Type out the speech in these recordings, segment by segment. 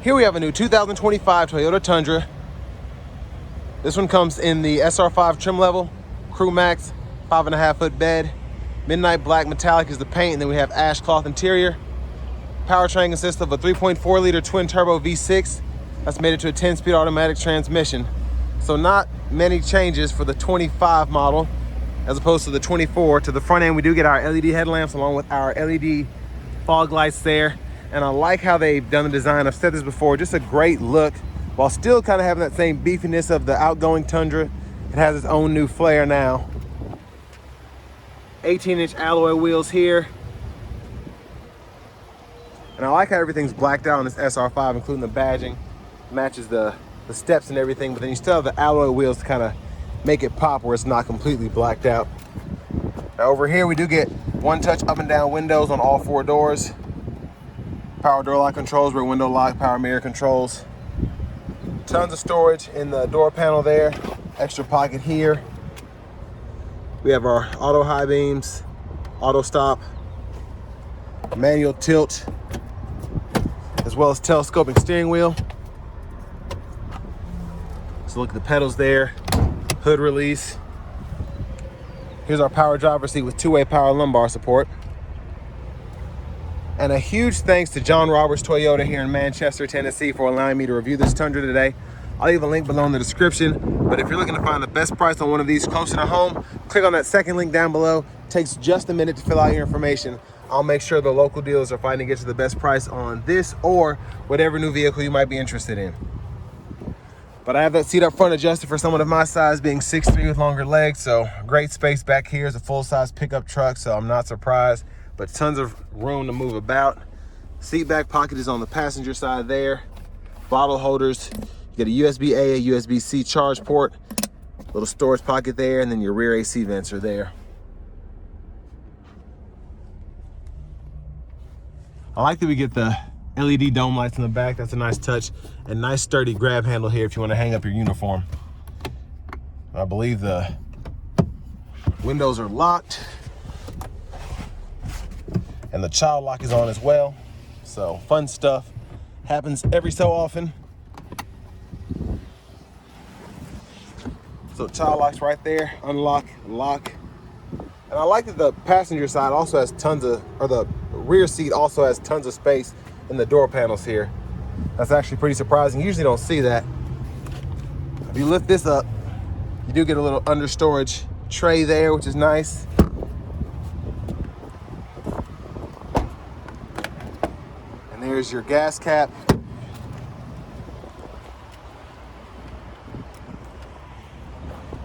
Here we have a new 2025 Toyota Tundra. This one comes in the SR5 trim level, Crew Max, 5.5-foot bed. Midnight black metallic is the paint, and then we have ash cloth interior. Powertrain consists of a 3.4-liter twin-turbo V6 that's made it to a 10-speed automatic transmission. So not many changes for the 25 model as opposed to the 24. To the front end, we do get our LED headlamps along with our LED fog lights there. And I like how they've done the design. I've said this before, just a great look while still kind of having that same beefiness of the outgoing Tundra. It has its own new flair now. 18-inch alloy wheels here. And I like how everything's blacked out on this SR5, including the badging. Matches the steps and everything, but then you still have the alloy wheels to kind of make it pop where it's not completely blacked out. Now over here we do get one-touch up and down windows on all 4 doors. Power door lock controls, rear window lock, power mirror controls. Tons of storage in the door panel there. Extra pocket here. We have our auto high beams, auto stop, manual tilt, as well as telescoping steering wheel. So look at the pedals there, hood release. Here's our power driver's seat with 2-way power lumbar support. And a huge thanks to John Roberts Toyota here in Manchester, Tennessee for allowing me to review this Tundra today. I'll leave a link below in the description, but if you're looking to find the best price on one of these closer to home, click on that second link down below. It takes just a minute to fill out your information. I'll make sure the local dealers are fighting to get you the best price on this or whatever new vehicle you might be interested in. But I have that seat up front adjusted for someone of my size, being 6'3" with longer legs, so great space back here. It's a full-size pickup truck, so I'm not surprised. But tons of room to move about. Seat back pocket is on the passenger side there. Bottle holders. You get a USB-A, a USB-C charge port, little storage pocket there, and then your rear AC vents are there. I like that we get the LED dome lights in the back. That's a nice touch. And nice sturdy grab handle here if you want to hang up your uniform. I believe the windows are locked. And the child lock is on as well. So fun stuff happens every so often. So child lock's right there, unlock, lock. And I like that the passenger side also has tons of, or the rear seat also has tons of space in the door panels here. That's actually pretty surprising. You usually don't see that. If you lift this up, you do get a little under storage tray there, which is nice. And there's your gas cap.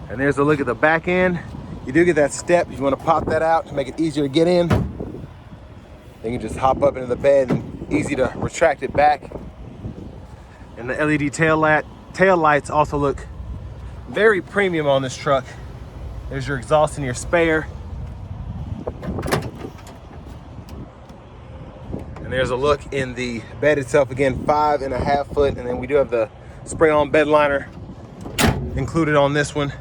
And there's a look at the back end. You do get that step. You want to pop that out to make it easier to get in. Then you can just hop up into the bed and easy to retract it back. And the LED tail lights also look very premium on this truck. There's your exhaust and your spare. And there's a look in the bed itself, again, 5.5 foot. And then we do have the spray-on bed liner included on this one.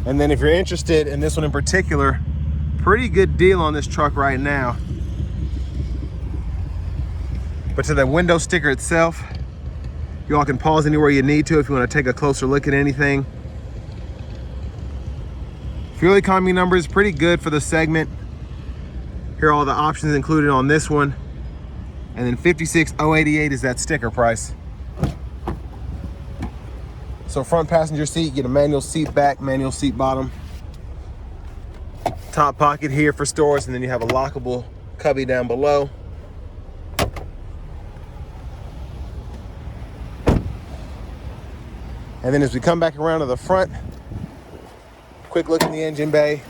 And then if you're interested in this one in particular, pretty good deal on this truck right now. But to the window sticker itself, you all can pause anywhere you need to if you want to take a closer look at anything. Fuel economy number is pretty good for the segment. Here are all the options included on this one. And then 56,088 is that sticker price. So front passenger seat, you get a manual seat back, manual seat bottom. Top pocket here for storage, and then you have a lockable cubby down below. And then as we come back around to the front, quick look in the engine bay.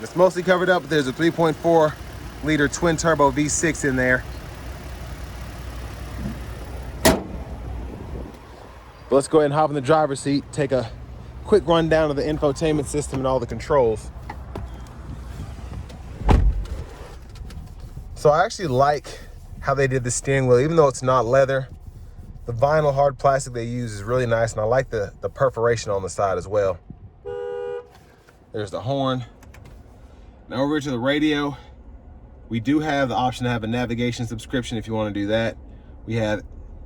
It's mostly covered up, but there's a 3.4-liter twin-turbo V6 in there. But let's go ahead and hop in the driver's seat, take a quick rundown of the infotainment system and all the controls. So I actually like how they did the steering wheel, even though it's not leather. The vinyl hard plastic they use is really nice, and I like the perforation on the side as well. There's the horn. Now over to the radio. We do have the option to have a navigation subscription if you want to do that. We have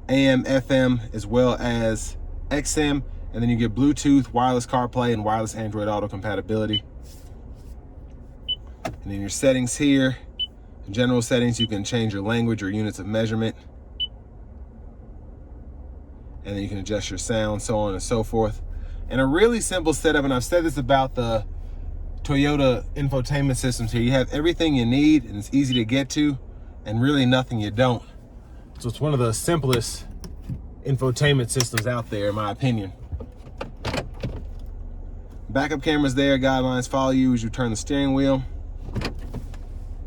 AM, FM, as well as XM, and then you get Bluetooth, wireless CarPlay, and wireless Android Auto compatibility. And in your settings here, in general settings, you can change your language or units of measurement. And then you can adjust your sound, so on and so forth. And a really simple setup, and I've said this about the Toyota infotainment systems here. You have everything you need, and it's easy to get to, and really nothing you don't. So it's one of the simplest infotainment systems out there, in my opinion. Backup cameras there, guidelines follow you as you turn the steering wheel.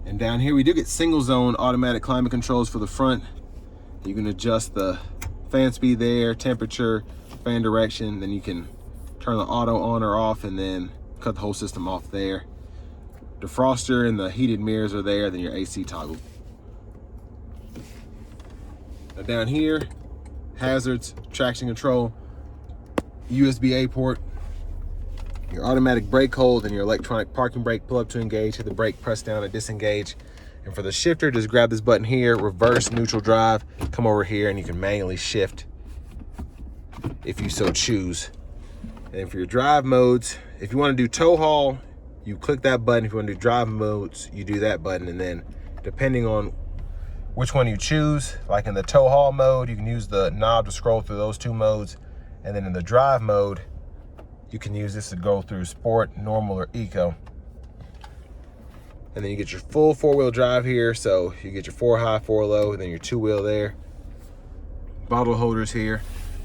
And down here, we do get single zone automatic climate controls for the front. You can adjust the fan speed there, temperature, fan direction, then you can turn the auto on or off and then cut the whole system off there. Defroster and the heated mirrors are there, then your AC toggle. Now down here, hazards, traction control, USB-A port, your automatic brake hold, and your electronic parking brake. Pull up to engage, hit the brake, press down to disengage. And for the shifter, just grab this button here, reverse, neutral, drive, come over here, and you can manually shift if you so choose. And for your drive modes, if you want to do tow haul, you click that button. If you want to do drive modes, you do that button. And then depending on which one you choose, like in the tow haul mode, you can use the knob to scroll through those two modes. And then in the drive mode, you can use this to go through sport, normal, or eco. And then you get your full four-wheel drive here. So you get your 4 high, 4 low, and then your 2-wheel there. Bottle holders here.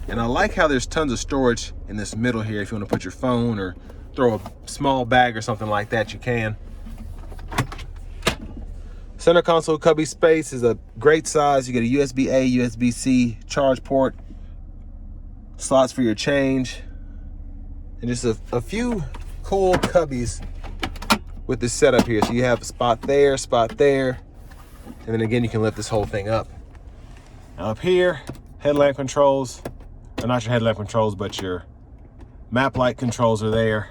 And I like how there's tons of storage in this middle here. If you want to put your phone or throw a small bag or something like that, you can. Center console cubby space is a great size. You get a USB-A, USB-C charge port, slots for your change, and just a few cool cubbies with this setup here. So you have a spot there, and then again, you can lift this whole thing up. Now up here, headlamp controls, or not your headlamp controls, but your map light controls are there.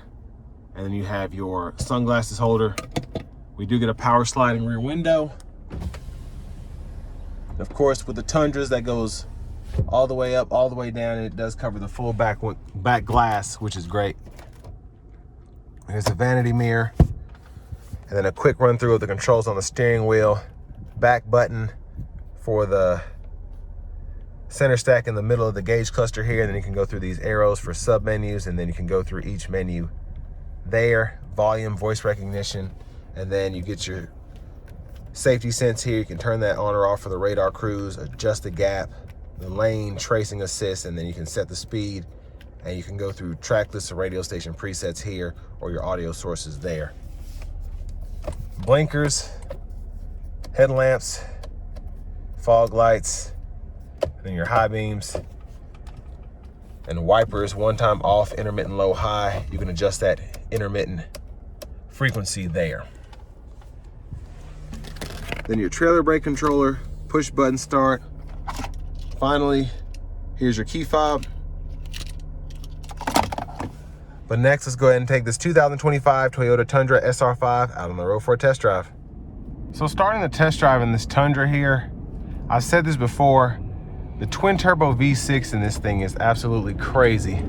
And then you have your sunglasses holder. We do get a power sliding rear window. And of course, with the Tundras, that goes all the way up, all the way down, and it does cover the full back glass, which is great. Here's a vanity mirror, and then a quick run through of the controls on the steering wheel, back button for the center stack in the middle of the gauge cluster here, and then you can go through these arrows for sub menus, and then you can go through each menu there, volume, voice recognition, and then you get your safety sense here. You can turn that on or off for the radar cruise, adjust the gap, the lane tracing assist, and then you can set the speed, and you can go through track list or radio station presets here, or your audio sources there. Blinkers, headlamps, fog lights, and then your high beams, and wipers, one time off, intermittent low high. You can adjust that intermittent frequency there. Then your trailer brake controller, push button start. Finally, here's your key fob. But next, let's go ahead and take this 2025 Toyota Tundra SR5 out on the road for a test drive. So starting the test drive in this Tundra here, I've said this before, the twin turbo V6 in this thing is absolutely crazy.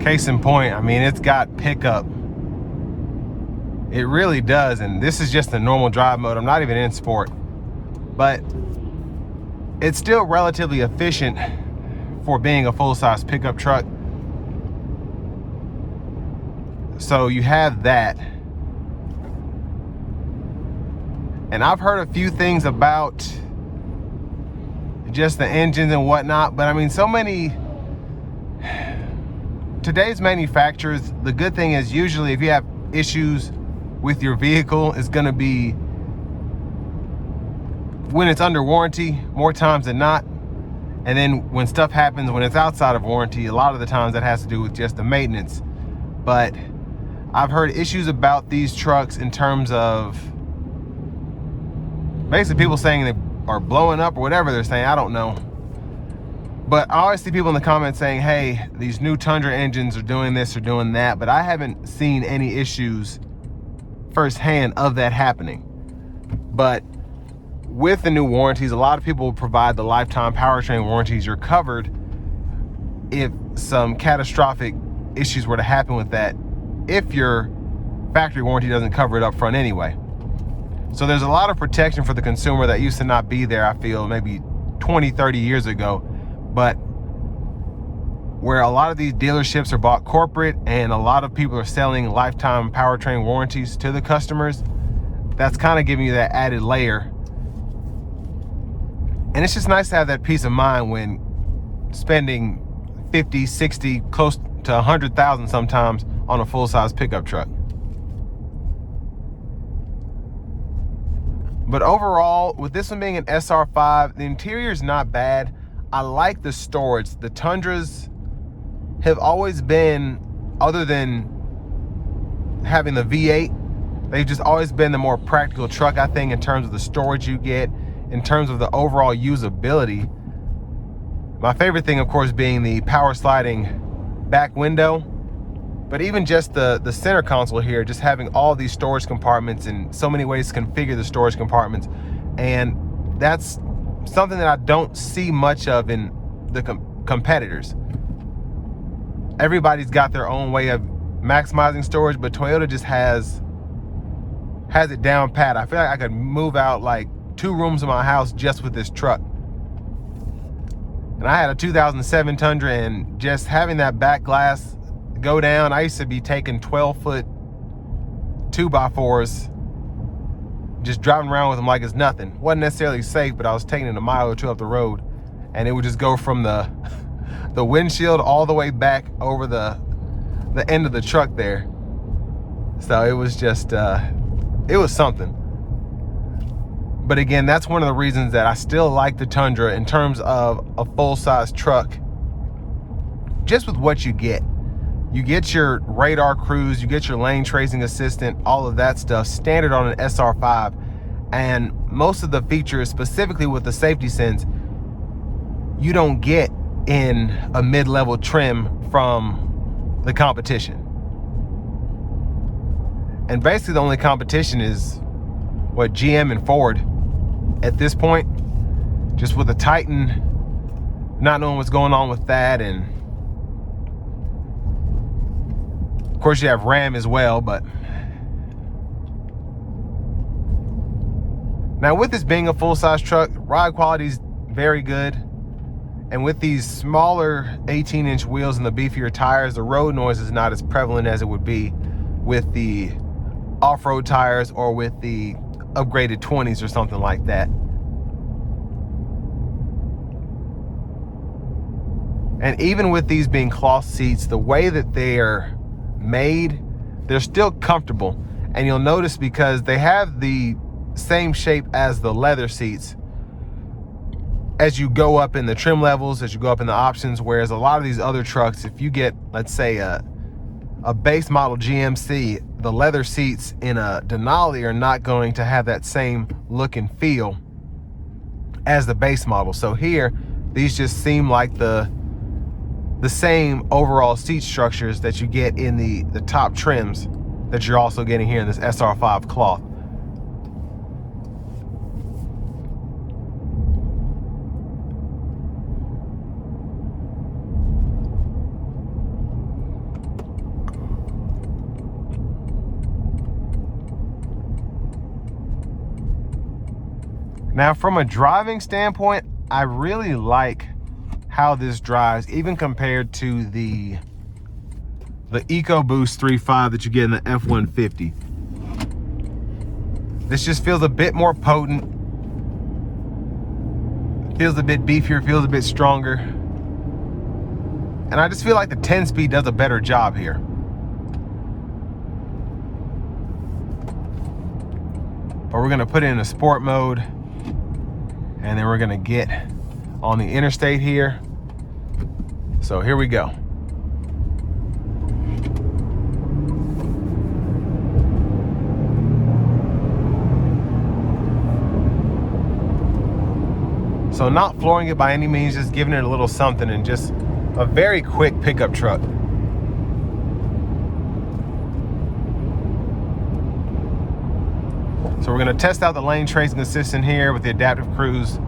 Case in point, I mean, it's got pickup. It really does, and this is just the normal drive mode. I'm not even in sport, but it's still relatively efficient for being a full-size pickup truck. So you have that. And I've heard a few things about just the engines and whatnot, but I mean, so many, today's manufacturers, the good thing is usually if you have issues with your vehicle, it's gonna be when it's under warranty more times than not. And then when stuff happens when it's outside of warranty, a lot of the times that has to do with just the maintenance. But I've heard issues about these trucks in terms of basically people saying they are blowing up or whatever they're saying, I don't know. But I always see people in the comments saying, hey, these new Tundra engines are doing this or doing that, but I haven't seen any issues firsthand of that happening. But with the new warranties, a lot of people provide the lifetime powertrain warranties. You're covered if some catastrophic issues were to happen with that, if your factory warranty doesn't cover it up front anyway. So there's a lot of protection for the consumer that used to not be there, I feel, maybe 20, 30 years ago. But where a lot of these dealerships are bought corporate and a lot of people are selling lifetime powertrain warranties to the customers, that's kind of giving you that added layer. And it's just nice to have that peace of mind when spending 50, 60, close to 100,000 sometimes on a full-size pickup truck. But overall, with this one being an SR5, the interior is not bad. I like the storage. The Tundras have always been, other than having the V8, they've just always been the more practical truck, I think, in terms of the storage you get, in terms of the overall usability. My favorite thing, of course, being the power sliding back window, but even just the center console here, just having all these storage compartments and so many ways to configure the storage compartments. And that's something that I don't see much of in the competitors. Everybody's got their own way of maximizing storage, but Toyota just has it down pat. I feel like I could move out like 2 rooms in my house just with this truck. And I had a 2007 Tundra, and just having that back glass go down, I used to be taking 12-foot 2x4s, just driving around with them like it's nothing. Wasn't necessarily safe, but I was taking it a mile or 2 up the road, and it would just go from the windshield all the way back over the end of the truck there. So it was just, it was something. But again, that's one of the reasons that I still like the Tundra in terms of a full-size truck. Just with what you get. You get your radar cruise, you get your lane tracing assistant, all of that stuff standard on an SR5. And most of the features, specifically with the safety sense, you don't get in a mid-level trim from the competition. And basically the only competition is what, GM and Ford at this point, just with the Titan, not knowing what's going on with that. And of course you have Ram as well. But now with this being a full-size truck, ride quality is very good. And with these smaller 18-inch wheels and the beefier tires, the road noise is not as prevalent as it would be with the off-road tires or with the upgraded 20s or something like that. And even with these being cloth seats, the way that they're made, they're still comfortable. And you'll notice, because they have the same shape as the leather seats, as you go up in the trim levels, as you go up in the options, whereas a lot of these other trucks, if you get, let's say, a base model GMC, the leather seats in a Denali are not going to have that same look and feel as the base model. So here, these just seem like the same overall seat structures that you get in the top trims that you're also getting here in this SR5 cloth. Now, from a driving standpoint, I really like how this drives, even compared to the EcoBoost 3.5 that you get in the F-150. This just feels a bit more potent, feels a bit beefier, feels a bit stronger. And I just feel like the 10-speed does a better job here. But we're gonna put it in a sport mode, and then we're gonna get on the interstate here. So here we go. So So not flooring it by any means, just giving it a little something, and just a very quick pickup truck. So we're gonna test out the lane tracing assistant here with the adaptive cruise.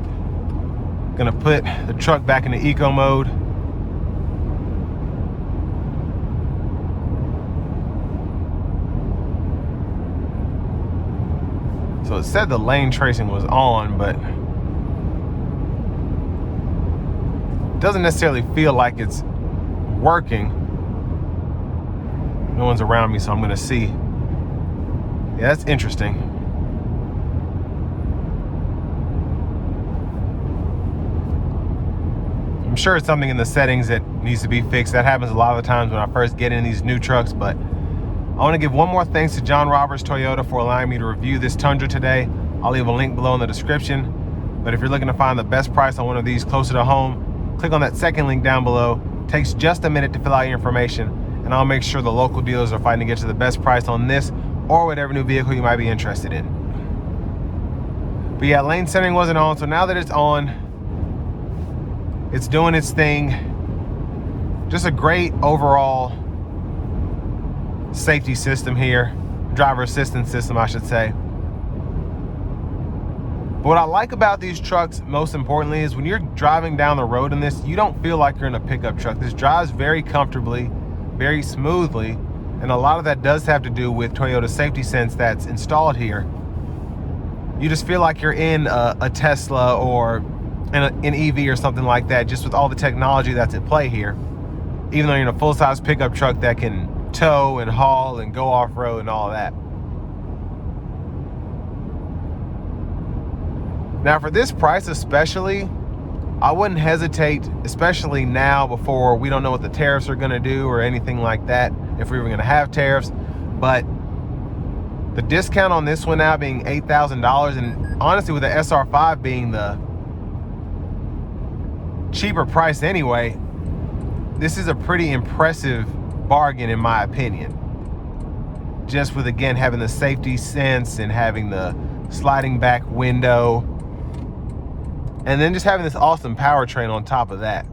Gonna put the truck back into eco mode. So it said the lane tracing was on, but it doesn't necessarily feel like it's working. No one's around me, so I'm gonna see. Yeah, that's interesting. I'm sure it's something in the settings that needs to be fixed. That happens a lot of the times when I first get in these new trucks, but I want to give one more thanks to John Roberts Toyota for allowing me to review this Tundra today. I'll leave a link below in the description. But if you're looking to find the best price on one of these closer to home, click on that second link down below. It takes just a minute to fill out your information, and I'll make sure the local dealers are fighting to get you the best price on this or whatever new vehicle you might be interested in. But yeah, lane centering wasn't on, so now that it's on, it's doing its thing. Just a great overall safety system here, driver assistance system, I should say. But what I like about these trucks most importantly is when you're driving down the road in this, you don't feel like you're in a pickup truck. This drives very comfortably, very smoothly, and a lot of that does have to do with Toyota's safety sense that's installed here. You just feel like you're in a Tesla or an EV or something like that, just with all the technology that's at play here, even though you're in a full-size pickup truck that can tow and haul and go off-road and all of that. Now for this price especially, I wouldn't hesitate, especially now before we don't know what the tariffs are going to do or anything like that, if we were going to have tariffs. But the discount on this one now being $8,000, and honestly with the SR5 being the cheaper price anyway, this is a pretty impressive bargain in my opinion. Just with, again, having the safety sense and having the sliding back window, and then just having this awesome powertrain on top of that.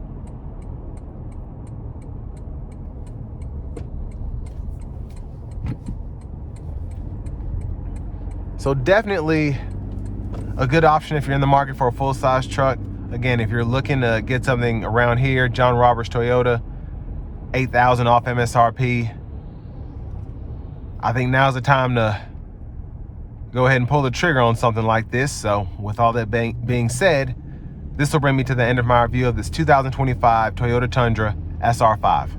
So definitely a good option if you're in the market for a full-size truck. Again, if you're looking to get something around here, John Roberts Toyota, $8,000 off MSRP. I think now's the time to go ahead and pull the trigger on something like this. So with all that being said, this will bring me to the end of my review of this 2025 Toyota Tundra SR5.